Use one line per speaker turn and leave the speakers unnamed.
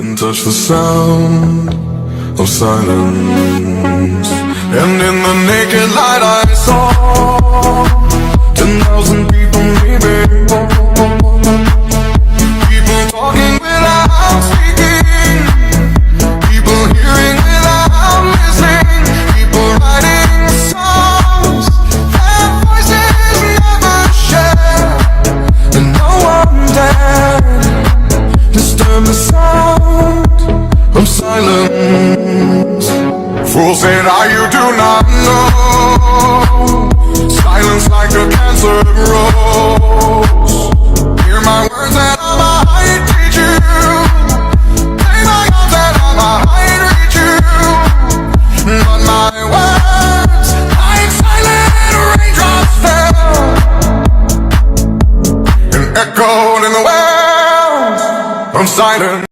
and touch the sound of silence. And in the naked light I saw 10,000 people leaving, people talking without speaking, people hearing without listening, people writing songs their voices never share, and no one dared disturb the sound of silence. Fools said, you do not know. Silence like a cancer grows. Hear my words and I might teach you. Play my arms and I might reach you. But my words, like silent raindrops, fell and echoed in the wells of silence.